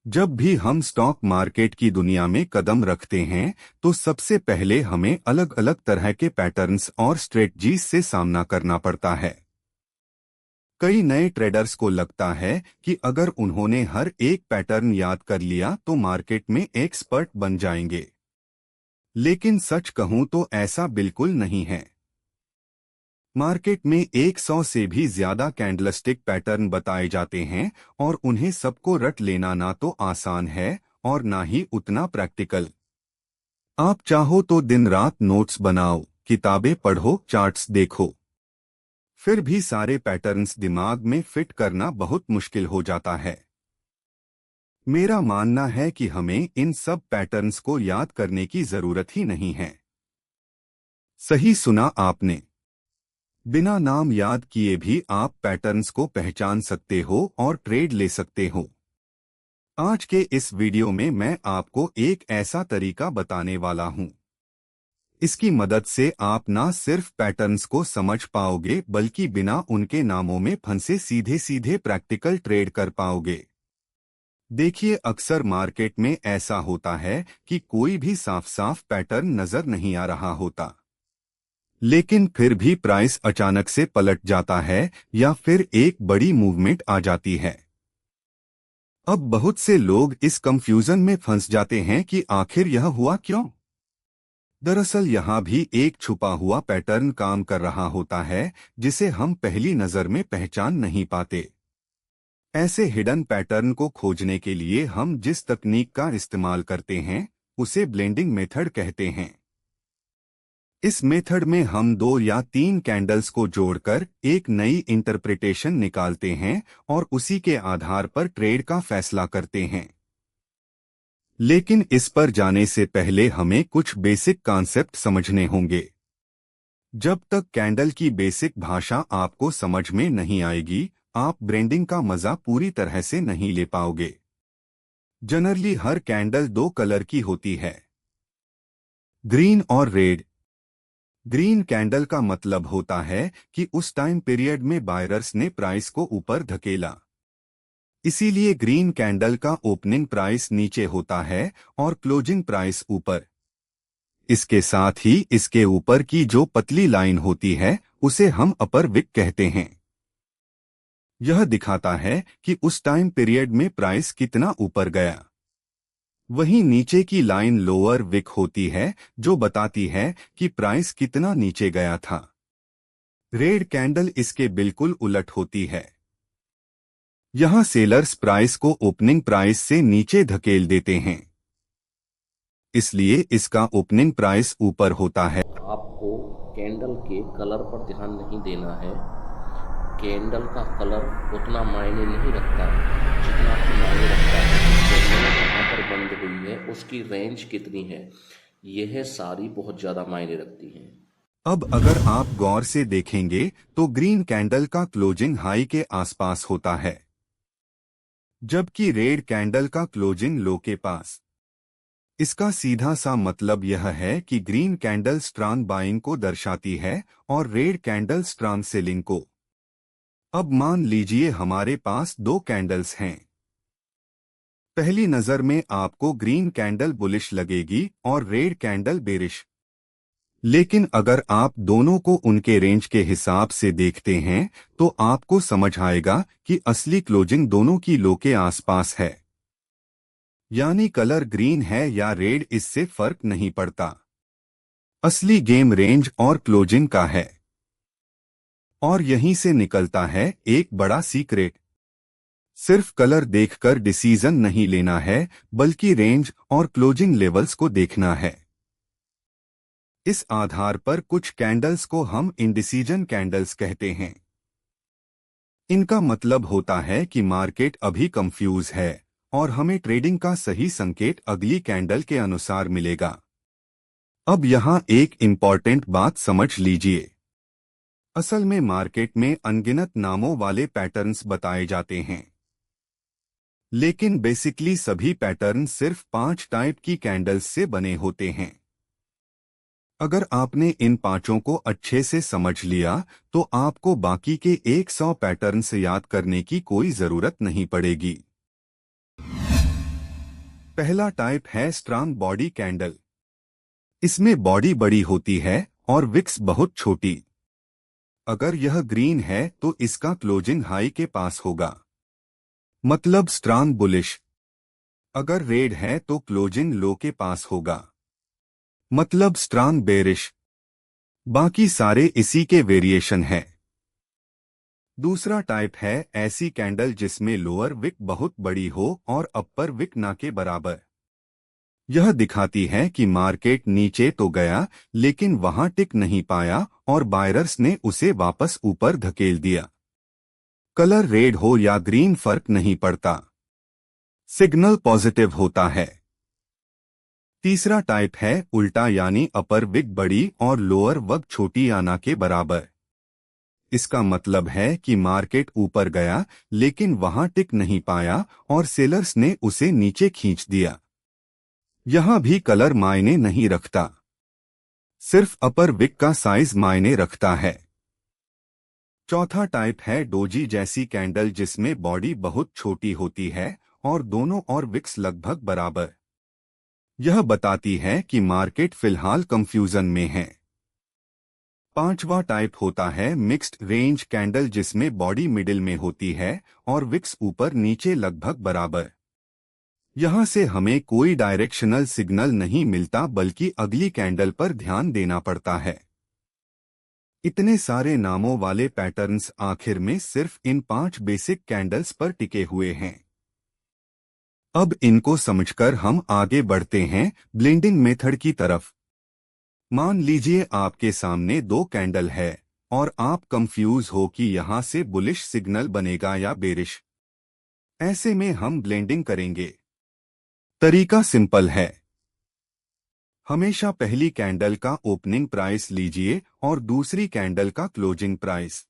जब भी हम स्टॉक मार्केट की दुनिया में कदम रखते हैं तो सबसे पहले हमें अलग अलग तरह के पैटर्न्स और स्ट्रेटजीज से सामना करना पड़ता है। कई नए ट्रेडर्स को लगता है कि अगर उन्होंने हर एक पैटर्न याद कर लिया तो मार्केट में एक्सपर्ट बन जाएंगे। लेकिन सच कहूं तो ऐसा बिल्कुल नहीं है। मार्केट में 100 से भी ज्यादा कैंडलस्टिक पैटर्न बताए जाते हैं और उन्हें सबको रट लेना ना तो आसान है और ना ही उतना प्रैक्टिकल। आप चाहो तो दिन रात नोट्स बनाओ, किताबें पढ़ो, चार्ट्स देखो, फिर भी सारे पैटर्न्स दिमाग में फिट करना बहुत मुश्किल हो जाता है। मेरा मानना है कि हमें इन सब पैटर्न्स को याद करने की जरूरत ही नहीं है। सही सुना आपने। बिना नाम याद किए भी आप पैटर्न्स को पहचान सकते हो और ट्रेड ले सकते हो। आज के इस वीडियो में मैं आपको एक ऐसा तरीका बताने वाला हूं। इसकी मदद से आप ना सिर्फ पैटर्न्स को समझ पाओगे बल्कि बिना उनके नामों में फंसे सीधे सीधे प्रैक्टिकल ट्रेड कर पाओगे। देखिए, अक्सर मार्केट में ऐसा होता है कि कोई भी साफ साफ पैटर्न नजर नहीं आ रहा होता, लेकिन फिर भी प्राइस अचानक से पलट जाता है या फिर एक बड़ी मूवमेंट आ जाती है। अब बहुत से लोग इस कंफ्यूजन में फंस जाते हैं कि आखिर यह हुआ क्यों। दरअसल यहाँ भी एक छुपा हुआ पैटर्न काम कर रहा होता है जिसे हम पहली नजर में पहचान नहीं पाते। ऐसे हिडन पैटर्न को खोजने के लिए हम जिस तकनीक का इस्तेमाल करते हैं उसे ब्लेंडिंग मेथड कहते हैं। इस मेथड में हम 2 या 3 कैंडल्स को जोड़कर एक नई इंटरप्रिटेशन निकालते हैं और उसी के आधार पर ट्रेड का फैसला करते हैं। लेकिन इस पर जाने से पहले हमें कुछ बेसिक कॉन्सेप्ट समझने होंगे। जब तक कैंडल की बेसिक भाषा आपको समझ में नहीं आएगी, आप ब्रेंडिंग का मजा पूरी तरह से नहीं ले पाओगे। जनरली हर कैंडल 2 कलर की होती है, ग्रीन और रेड। ग्रीन कैंडल का मतलब होता है कि उस टाइम पीरियड में बायरर्स ने प्राइस को ऊपर धकेला, इसीलिए ग्रीन कैंडल का ओपनिंग प्राइस नीचे होता है और क्लोजिंग प्राइस ऊपर। इसके साथ ही इसके ऊपर की जो पतली लाइन होती है उसे हम अपर विक कहते हैं। यह दिखाता है कि उस टाइम पीरियड में प्राइस कितना ऊपर गया। वहीं नीचे की लाइन लोअर विक होती है जो बताती है कि प्राइस कितना नीचे गया था। रेड कैंडल इसके बिल्कुल उलट होती है। यहां सेलर्स प्राइस को ओपनिंग प्राइस से नीचे धकेल देते हैं, इसलिए इसका ओपनिंग प्राइस ऊपर होता है। आपको कैंडल के कलर पर ध्यान नहीं देना है। कैंडल का कलर उतना मायने नहीं रखता जितना कि मायने रखता है कैंडल कहाँ पर बंद हुई है, उसकी रेंज कितनी है। यह सारी बहुत ज़्यादा मायने रखती हैं। अब अगर आप गौर से देखेंगे तो ग्रीन कैंडल का क्लोजिंग हाई के आसपास होता है, जबकि रेड कैंडल का क्लोजिंग लो के पास। इसका सीधा सा मतलब यह है कि ग्रीन कैंडल स्ट्रांग बाइंग को दर्शाती है और रेड कैंडल स्ट्रांग सेलिंग को। अब मान लीजिए हमारे पास 2 कैंडल्स हैं। पहली नजर में आपको ग्रीन कैंडल बुलिश लगेगी और रेड कैंडल बेरिश। लेकिन अगर आप दोनों को उनके रेंज के हिसाब से देखते हैं तो आपको समझ आएगा कि असली क्लोजिंग दोनों की लो के आसपास है। यानी कलर ग्रीन है या रेड इससे फर्क नहीं पड़ता, असली गेम रेंज और क्लोजिंग का है। और यहीं से निकलता है एक बड़ा सीक्रेट। सिर्फ कलर देखकर डिसीजन नहीं लेना है बल्कि रेंज और क्लोजिंग लेवल्स को देखना है। इस आधार पर कुछ कैंडल्स को हम इंडिसीजन कैंडल्स कहते हैं। इनका मतलब होता है कि मार्केट अभी कंफ्यूज है और हमें ट्रेडिंग का सही संकेत अगली कैंडल के अनुसार मिलेगा। अब यहाँ एक इम्पॉर्टेंट बात समझ लीजिए। असल में मार्केट में अनगिनत नामों वाले पैटर्न्स बताए जाते हैं, लेकिन बेसिकली सभी पैटर्न सिर्फ 5 टाइप की कैंडल्स से बने होते हैं। अगर आपने इन 5 को अच्छे से समझ लिया तो आपको बाकी के 100 पैटर्न्स याद करने की कोई जरूरत नहीं पड़ेगी। पहला टाइप है स्ट्रांग बॉडी कैंडल। इसमें बॉडी बड़ी होती है और विक्स बहुत छोटी। अगर यह ग्रीन है तो इसका क्लोजिंग हाई के पास होगा, मतलब स्ट्रांग बुलिश। अगर रेड है तो क्लोजिंग लो के पास होगा, मतलब स्ट्रांग बेरिश। बाकी सारे इसी के वेरिएशन है। दूसरा टाइप है ऐसी कैंडल जिसमें लोअर विक बहुत बड़ी हो और अपर विक ना के बराबर। यह दिखाती है कि मार्केट नीचे तो गया लेकिन वहां टिक नहीं पाया और बायरर्स ने उसे वापस ऊपर धकेल दिया। कलर रेड हो या ग्रीन फर्क नहीं पड़ता, सिग्नल पॉजिटिव होता है। तीसरा टाइप है उल्टा, यानी अपर विक बड़ी और लोअर वग छोटी या ना के बराबर। इसका मतलब है कि मार्केट ऊपर गया लेकिन वहां टिक नहीं पाया और सेलर्स ने उसे नीचे खींच दिया। यहां भी कलर मायने नहीं रखता, सिर्फ अपर विक का साइज मायने रखता है। चौथा टाइप है डोजी जैसी कैंडल जिसमें बॉडी बहुत छोटी होती है और दोनों और विक्स लगभग बराबर। यह बताती है कि मार्केट फिलहाल कंफ्यूजन में है। पांचवा टाइप होता है मिक्स्ड रेंज कैंडल जिसमें बॉडी मिडिल में होती है और विक्स ऊपर नीचे लगभग बराबर। यहां से हमें कोई डायरेक्शनल सिग्नल नहीं मिलता बल्कि अगली कैंडल पर ध्यान देना पड़ता है। इतने सारे नामों वाले पैटर्न्स आखिर में सिर्फ इन 5 बेसिक कैंडल्स पर टिके हुए हैं। अब इनको समझकर हम आगे बढ़ते हैं ब्लेंडिंग मेथड की तरफ। मान लीजिए आपके सामने 2 कैंडल है और आप कंफ्यूज हो कि यहां से बुलिश सिग्नल बनेगा या बेरिश। ऐसे में हम ब्लेंडिंग करेंगे। तरीका सिंपल है। हमेशा पहली कैंडल का ओपनिंग प्राइस लीजिए और दूसरी कैंडल का क्लोजिंग प्राइस।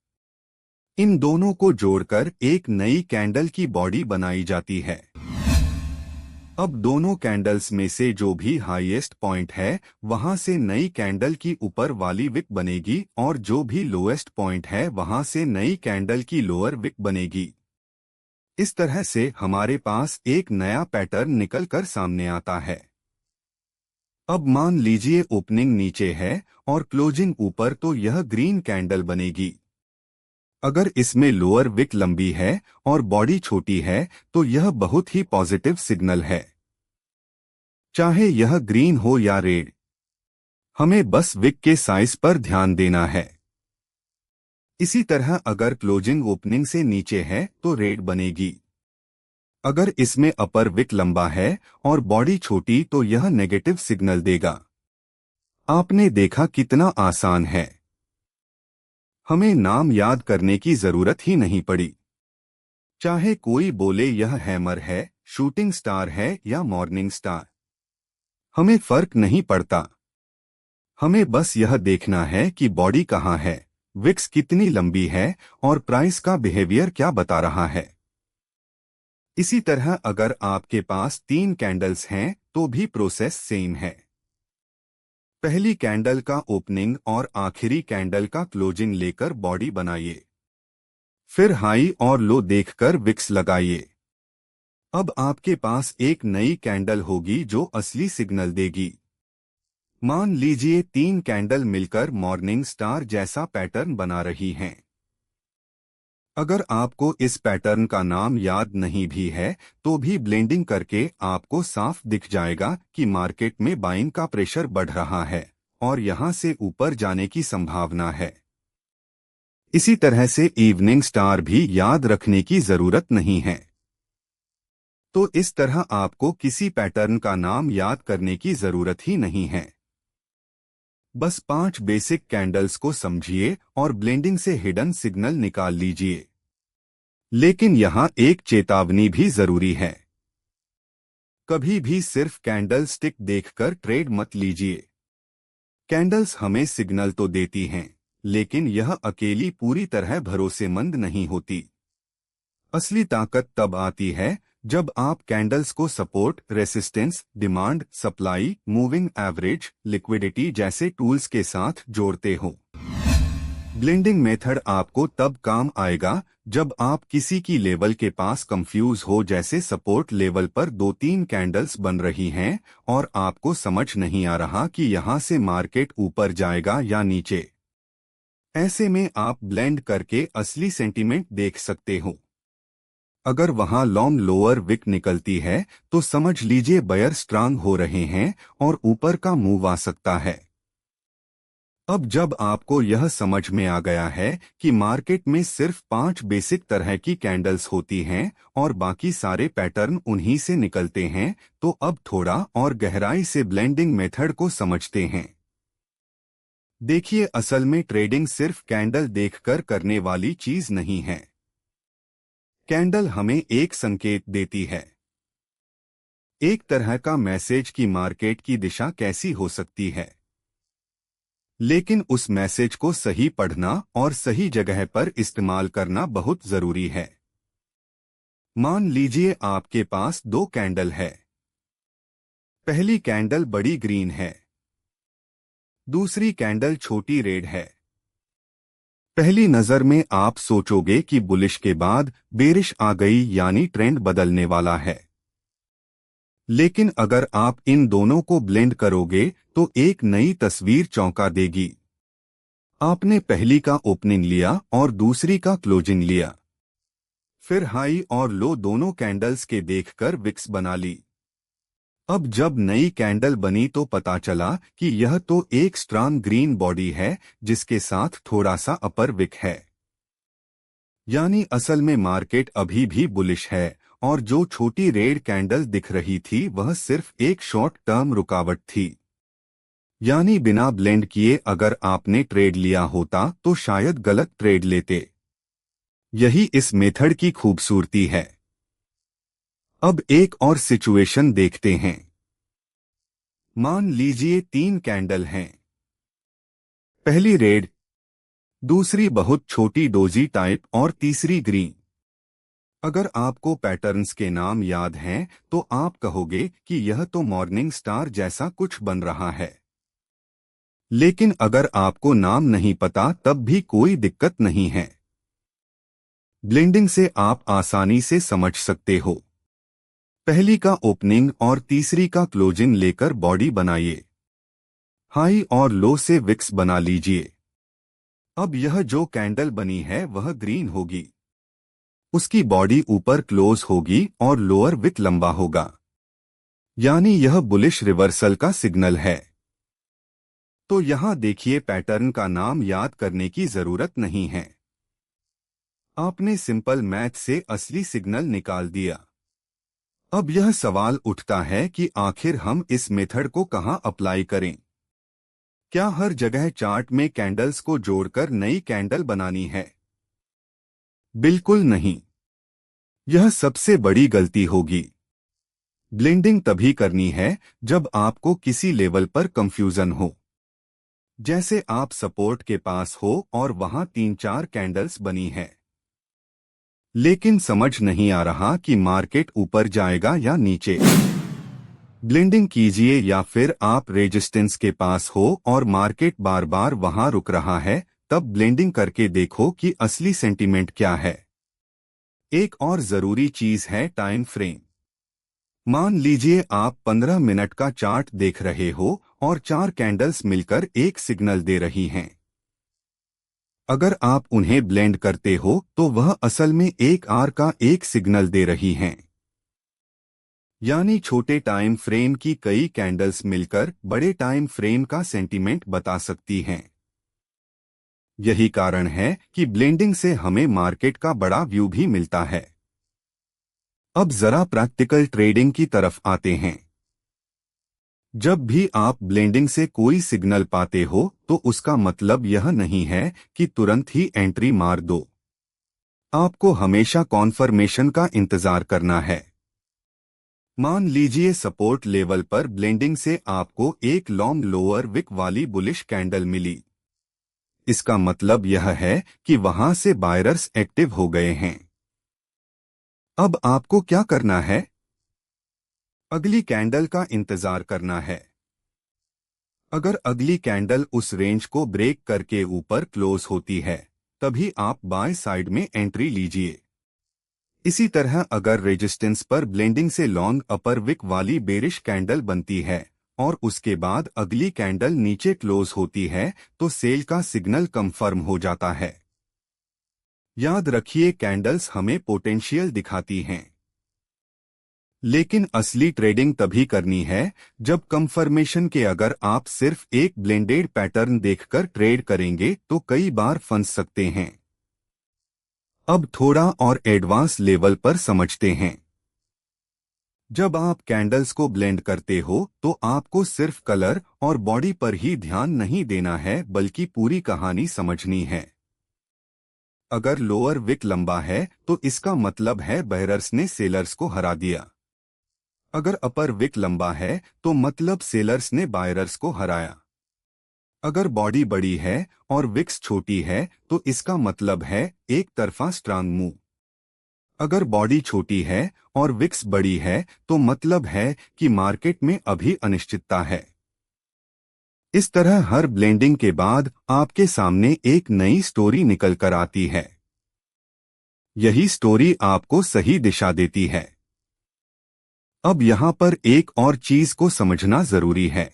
इन दोनों को जोड़कर एक नई कैंडल की बॉडी बनाई जाती है। अब दोनों कैंडल्स में से जो भी हाईएस्ट पॉइंट है वहां से नई कैंडल की ऊपर वाली विक बनेगी और जो भी लोएस्ट पॉइंट है वहां से नई कैंडल की लोअर विक बनेगी। इस तरह से हमारे पास एक नया पैटर्न निकल कर सामने आता है। अब मान लीजिए ओपनिंग नीचे है और क्लोजिंग ऊपर, तो यह ग्रीन कैंडल बनेगी। अगर इसमें लोअर विक लंबी है और बॉडी छोटी है तो यह बहुत ही पॉजिटिव सिग्नल है, चाहे यह ग्रीन हो या रेड। हमें बस विक के साइज पर ध्यान देना है। इसी तरह अगर क्लोजिंग ओपनिंग से नीचे है तो रेड बनेगी। अगर इसमें अपर विक लंबा है और बॉडी छोटी तो यह नेगेटिव सिग्नल देगा। आपने देखा कितना आसान है। हमें नाम याद करने की जरूरत ही नहीं पड़ी। चाहे कोई बोले यह हैमर है, शूटिंग स्टार है या मॉर्निंग स्टार, हमें फर्क नहीं पड़ता। हमें बस यह देखना है कि बॉडी कहाँ है, विक्स कितनी लंबी है और प्राइस का बिहेवियर क्या बता रहा है। इसी तरह अगर आपके पास 3 कैंडल्स हैं तो भी प्रोसेस सेम है। पहली कैंडल का ओपनिंग और आखिरी कैंडल का क्लोजिंग लेकर बॉडी बनाइए। फिर हाई और लो देखकर विक्स लगाइए। अब आपके पास एक नई कैंडल होगी जो असली सिग्नल देगी। मान लीजिए 3 कैंडल मिलकर मॉर्निंग स्टार जैसा पैटर्न बना रही हैं। अगर आपको इस पैटर्न का नाम याद नहीं भी है तो भी ब्लेंडिंग करके आपको साफ दिख जाएगा कि मार्केट में बाइंग का प्रेशर बढ़ रहा है और यहां से ऊपर जाने की संभावना है। इसी तरह से इवनिंग स्टार भी याद रखने की जरूरत नहीं है। तो इस तरह आपको किसी पैटर्न का नाम याद करने की जरूरत ही नहीं है। बस 5 बेसिक कैंडल्स को समझिए और ब्लेंडिंग से हिडन सिग्नल निकाल लीजिए। लेकिन यहां एक चेतावनी भी जरूरी है। कभी भी सिर्फ कैंडल स्टिक देखकर ट्रेड मत लीजिए। कैंडल्स हमें सिग्नल तो देती हैं, लेकिन यह अकेली पूरी तरह भरोसेमंद नहीं होती। असली ताकत तब आती है जब आप कैंडल्स को support, resistance, demand, supply, moving average, liquidity जैसे टूल्स के साथ जोड़ते हो। ब्लेंडिंग मेथड आपको तब काम आएगा जब आप किसी की लेवल के पास कंफ्यूज हो, जैसे सपोर्ट लेवल पर 2-3 कैंडल्स बन रही हैं और आपको समझ नहीं आ रहा कि यहां से मार्केट ऊपर जाएगा या नीचे। ऐसे में आप ब्लेंड करके असली सेंटीमेंट देख सकते हो। अगर वहां लॉन्ग लोअर विक निकलती है तो समझ लीजिए बायर स्ट्रांग हो रहे हैं और ऊपर का मूव आ सकता है। अब जब आपको यह समझ में आ गया है कि मार्केट में सिर्फ 5 बेसिक तरह की कैंडल्स होती हैं और बाकी सारे पैटर्न उन्हीं से निकलते हैं, तो अब थोड़ा और गहराई से ब्लेंडिंग मेथड को समझते हैं। देखिए, असल में ट्रेडिंग सिर्फ कैंडल देखकर करने वाली चीज नहीं है। कैंडल हमें एक संकेत देती है, एक तरह का मैसेज कि मार्केट की दिशा कैसी हो सकती है। लेकिन उस मैसेज को सही पढ़ना और सही जगह पर इस्तेमाल करना बहुत जरूरी है। मान लीजिए आपके पास 2 कैंडल है। पहली कैंडल बड़ी ग्रीन है, दूसरी कैंडल छोटी रेड है। पहली नजर में आप सोचोगे कि बुलिश के बाद बेरिश आ गई, यानी ट्रेंड बदलने वाला है। लेकिन अगर आप इन दोनों को ब्लेंड करोगे तो एक नई तस्वीर चौंका देगी। आपने पहली का ओपनिंग लिया और दूसरी का क्लोजिंग लिया, फिर हाई और लो दोनों कैंडल्स के देखकर विक्स बना ली। अब जब नई कैंडल बनी तो पता चला कि यह तो एक स्ट्रांग ग्रीन बॉडी है जिसके साथ थोड़ा सा अपर विक है। यानी असल में मार्केट अभी भी बुलिश है और जो छोटी रेड कैंडल दिख रही थी वह सिर्फ एक शॉर्ट टर्म रुकावट थी। यानी बिना ब्लेंड किए अगर आपने ट्रेड लिया होता तो शायद गलत ट्रेड लेते। यही इस मेथड की खूबसूरती है। अब एक और सिचुएशन देखते हैं। मान लीजिए 3 कैंडल हैं, पहली रेड, दूसरी बहुत छोटी डोजी टाइप और तीसरी ग्रीन। अगर आपको पैटर्न्स के नाम याद हैं तो आप कहोगे कि यह तो मॉर्निंग स्टार जैसा कुछ बन रहा है। लेकिन अगर आपको नाम नहीं पता तब भी कोई दिक्कत नहीं है। ब्लेंडिंग से आप आसानी से समझ सकते हो। पहली का ओपनिंग और तीसरी का क्लोजिंग लेकर बॉडी बनाइए। हाई और लो से विक्स बना लीजिए। अब यह जो कैंडल बनी है वह ग्रीन होगी, उसकी बॉडी ऊपर क्लोज होगी और लोअर विक लंबा होगा, यानी यह बुलिश रिवर्सल का सिग्नल है। तो यहां देखिए, पैटर्न का नाम याद करने की जरूरत नहीं है। आपने सिंपल मैथ से असली सिग्नल निकाल दिया। अब यह सवाल उठता है कि आखिर हम इस मेथड को कहां अप्लाई करें। क्या हर जगह चार्ट में कैंडल्स को जोड़कर नई कैंडल बनानी है? बिल्कुल नहीं। यह सबसे बड़ी गलती होगी। ब्लेंडिंग तभी करनी है जब आपको किसी लेवल पर कंफ्यूजन हो, जैसे आप सपोर्ट के पास हो और वहां 3-4 कैंडल्स बनी है, लेकिन समझ नहीं आ रहा कि मार्केट ऊपर जाएगा या नीचे। ब्लेंडिंग कीजिए, या फिर आप रेजिस्टेंस के पास हो और मार्केट बार बार वहां रुक रहा है, तब ब्लेंडिंग करके देखो कि असली सेंटीमेंट क्या है। एक और जरूरी चीज है टाइम फ्रेम। मान लीजिए आप 15 मिनट का चार्ट देख रहे हो और 4 कैंडल्स मिलकर एक सिग्नल दे रही हैं। अगर आप उन्हें ब्लेंड करते हो तो वह असल में एक आर का एक सिग्नल दे रही हैं। यानी छोटे टाइम फ्रेम की कई कैंडल्स मिलकर बड़े टाइम फ्रेम का सेंटीमेंट बता सकती हैं। यही कारण है कि ब्लेंडिंग से हमें मार्केट का बड़ा व्यू भी मिलता है। अब जरा प्रैक्टिकल ट्रेडिंग की तरफ आते हैं। जब भी आप ब्लेंडिंग से कोई सिग्नल पाते हो तो उसका मतलब यह नहीं है कि तुरंत ही एंट्री मार दो। आपको हमेशा कॉन्फर्मेशन का इंतजार करना है। मान लीजिए सपोर्ट लेवल पर ब्लेंडिंग से आपको एक लॉन्ग लोअर विक वाली बुलिश कैंडल मिली। इसका मतलब यह है कि वहां से बायरर्स एक्टिव हो गए हैं। अब आपको क्या करना है? अगली कैंडल का इंतजार करना है। अगर अगली कैंडल उस रेंज को ब्रेक करके ऊपर क्लोज होती है, तभी आप बाय साइड में एंट्री लीजिए। इसी तरह अगर रेजिस्टेंस पर ब्लेंडिंग से लॉन्ग अपर विक वाली बेरिश कैंडल बनती है और उसके बाद अगली कैंडल नीचे क्लोज होती है, तो सेल का सिग्नल कंफर्म हो जाता है। याद रखिए, कैंडल्स हमें पोटेंशियल दिखाती हैं, लेकिन असली ट्रेडिंग तभी करनी है जब कंफर्मेशन के अगर आप सिर्फ एक ब्लेंडेड पैटर्न देखकर ट्रेड करेंगे तो कई बार फंस सकते हैं। अब थोड़ा और एडवांस लेवल पर समझते हैं। जब आप कैंडल्स को ब्लेंड करते हो तो आपको सिर्फ कलर और बॉडी पर ही ध्यान नहीं देना है, बल्कि पूरी कहानी समझनी है। अगर लोअर विक लंबा है तो इसका मतलब है बेयरर्स ने सेलर्स को हरा दिया। अगर अपर विक लंबा है तो मतलब सेलर्स ने बायरर्स को हराया। अगर बॉडी बड़ी है और विक्स छोटी है तो इसका मतलब है एक तरफा स्ट्रांग मूव। अगर बॉडी छोटी है और विक्स बड़ी है तो मतलब है कि मार्केट में अभी अनिश्चितता है। इस तरह हर ब्लेंडिंग के बाद आपके सामने एक नई स्टोरी निकल कर आती है। यही स्टोरी आपको सही दिशा देती है। अब यहां पर एक और चीज को समझना जरूरी है।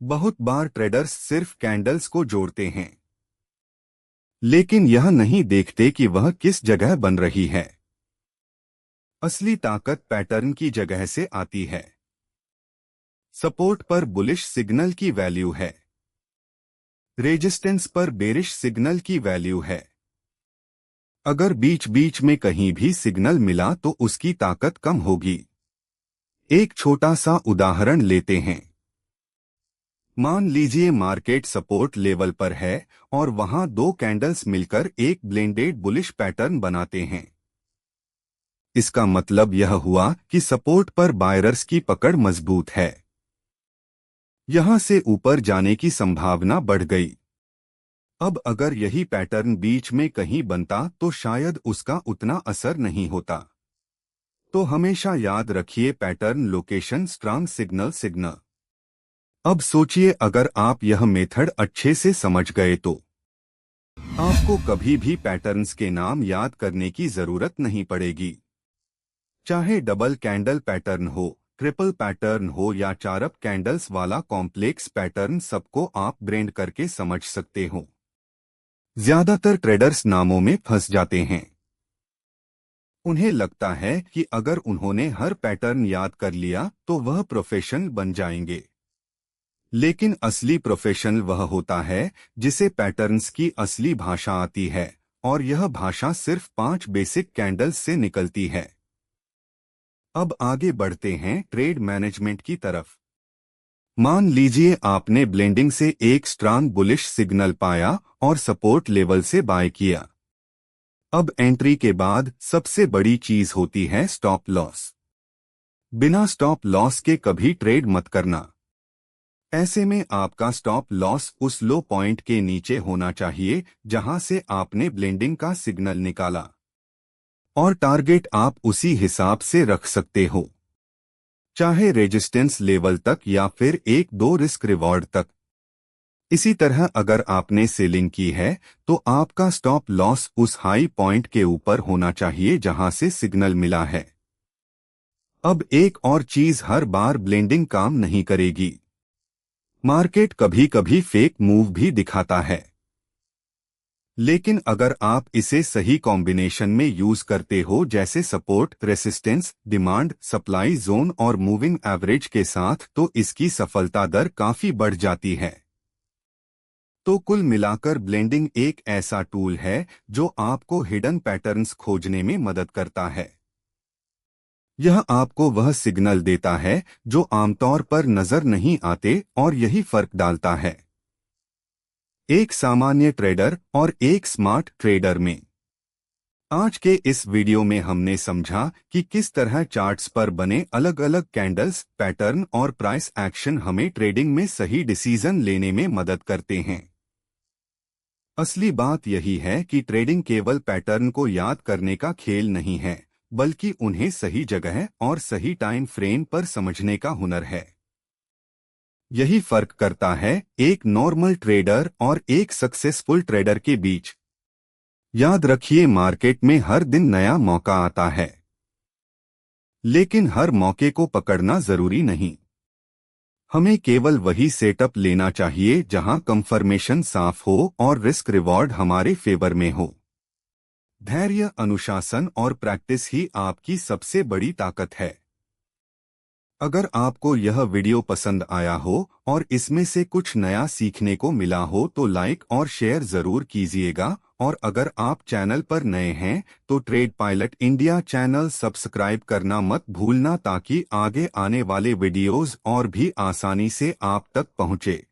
बहुत बार ट्रेडर्स सिर्फ कैंडल्स को जोड़ते हैं, लेकिन यह नहीं देखते कि वह किस जगह बन रही है। असली ताकत पैटर्न की जगह से आती है। सपोर्ट पर बुलिश सिग्नल की वैल्यू है, रेजिस्टेंस पर बेरिश सिग्नल की वैल्यू है। अगर बीच बीच में कहीं भी सिग्नल मिला तो उसकी ताकत कम होगी। एक छोटा सा उदाहरण लेते हैं। मान लीजिए मार्केट सपोर्ट लेवल पर है और वहां दो कैंडल्स मिलकर एक ब्लेंडेड बुलिश पैटर्न बनाते हैं। इसका मतलब यह हुआ कि सपोर्ट पर बायरर्स की पकड़ मजबूत है। यहां से ऊपर जाने की संभावना बढ़ गई। अब अगर यही पैटर्न बीच में कहीं बनता तो शायद उसका उतना असर नहीं होता। तो हमेशा याद रखिए, पैटर्न लोकेशन स्ट्रांग सिग्नल। अब सोचिए, अगर आप यह मेथड अच्छे से समझ गए तो आपको कभी भी पैटर्न्स के नाम याद करने की जरूरत नहीं पड़ेगी। चाहे डबल कैंडल पैटर्न हो, ट्रिपल पैटर्न हो या चारप कैंडल्स वाला कॉम्प्लेक्स पैटर्न, सबको आप ब्रेंड करके समझ सकते हो। ज्यादातर ट्रेडर्स नामों में फंस जाते हैं। उन्हें लगता है कि अगर उन्होंने हर पैटर्न याद कर लिया तो वह प्रोफेशनल बन जाएंगे। लेकिन असली प्रोफेशनल वह होता है जिसे पैटर्न्स की असली भाषा आती है, और यह भाषा सिर्फ 5 बेसिक कैंडल्स से निकलती है। अब आगे बढ़ते हैं ट्रेड मैनेजमेंट की तरफ। मान लीजिए आपने ब्लेंडिंग से एक स्ट्रांग बुलिश सिग्नल पाया और सपोर्ट लेवल से बाय किया। अब एंट्री के बाद सबसे बड़ी चीज होती है स्टॉप लॉस। बिना स्टॉप लॉस के कभी ट्रेड मत करना। ऐसे में आपका स्टॉप लॉस उस लो पॉइंट के नीचे होना चाहिए जहां से आपने ब्लेंडिंग का सिग्नल निकाला, और टारगेट आप उसी हिसाब से रख सकते हो, चाहे रेजिस्टेंस लेवल तक या फिर 1-2 रिस्क रिवॉर्ड तक। इसी तरह अगर आपने सेलिंग की है तो आपका स्टॉप लॉस उस हाई पॉइंट के ऊपर होना चाहिए जहां से सिग्नल मिला है। अब एक और चीज, हर बार ब्लेंडिंग काम नहीं करेगी। मार्केट कभी कभी फेक मूव भी दिखाता है, लेकिन अगर आप इसे सही कॉम्बिनेशन में यूज करते हो, जैसे support, resistance, demand, supply zone और मूविंग एवरेज के साथ, तो इसकी सफलता दर काफी बढ़ जाती है। तो कुल मिलाकर ब्लेंडिंग एक ऐसा टूल है जो आपको हिडन पैटर्न्स खोजने में मदद करता है। यह आपको वह सिग्नल देता है जो आमतौर पर नजर नहीं आते, और यही फर्क डालता है एक सामान्य ट्रेडर और एक स्मार्ट ट्रेडर में। आज के इस वीडियो में हमने समझा कि किस तरह चार्ट्स पर बने अलग अलग कैंडल्स, पैटर्न और प्राइस एक्शन हमें ट्रेडिंग में सही डिसीजन लेने में मदद करते हैं। असली बात यही है कि ट्रेडिंग केवल पैटर्न को याद करने का खेल नहीं है, बल्कि उन्हें सही जगह और सही टाइम फ्रेम पर समझने का हुनर है। यही फर्क करता है एक नॉर्मल ट्रेडर और एक सक्सेसफुल ट्रेडर के बीच। याद रखिए, मार्केट में हर दिन नया मौका आता है, लेकिन हर मौके को पकड़ना जरूरी नहीं। हमें केवल वही सेटअप लेना चाहिए जहां कंफर्मेशन साफ हो और रिस्क रिवॉर्ड हमारे फेवर में हो। धैर्य, अनुशासन और प्रैक्टिस ही आपकी सबसे बड़ी ताकत है। अगर आपको यह वीडियो पसंद आया हो और इसमें से कुछ नया सीखने को मिला हो तो लाइक और शेयर जरूर कीजिएगा, और अगर आप चैनल पर नए हैं तो trade pilot India channel subscribe करना मत भूलना, ताकि आगे आने वाले वीडियोस और भी आसानी से आप तक पहुंचे।